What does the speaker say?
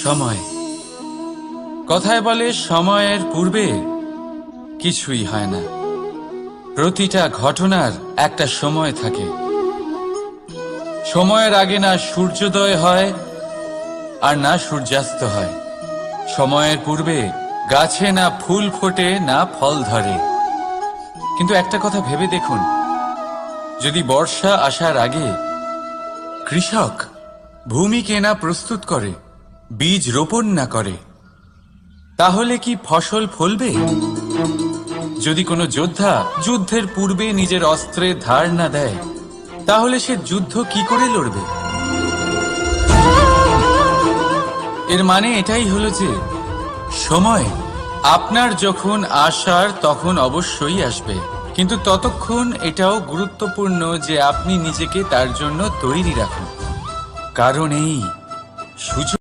সময়। কথায় বলে সময়ের পূর্বে কিছুই হয় না। প্রতিটা ঘটনার একটা সময় থাকে। সময়ের আগে না সূর্যোদয় হয় আর না সূর্যাস্ত হয়। সময়ের পূর্বে গাছে না ফুল ফোটে না ফল ধরে। কিন্তু একটা কথা ভেবে দেখুন, যদি বর্ষা আসার আগে কৃষক ভূমিকে না প্রস্তুত করে, বীজ রোপণ না করে, তাহলে কি ফসল ফলবে? যদি কোনো যোদ্ধা যুদ্ধের পূর্বে নিজের অস্ত্রের ধার না দেয়, তাহলে সে যুদ্ধ কি করে লড়বে? এর মানে এটাই হলো যে সময় আপনার যখন আসার তখন অবশ্যই আসবে, কিন্তু ততক্ষণ এটাও গুরুত্বপূর্ণ যে আপনি নিজেকে তার জন্য তৈরি রাখুন। কারণ এই সুযোগ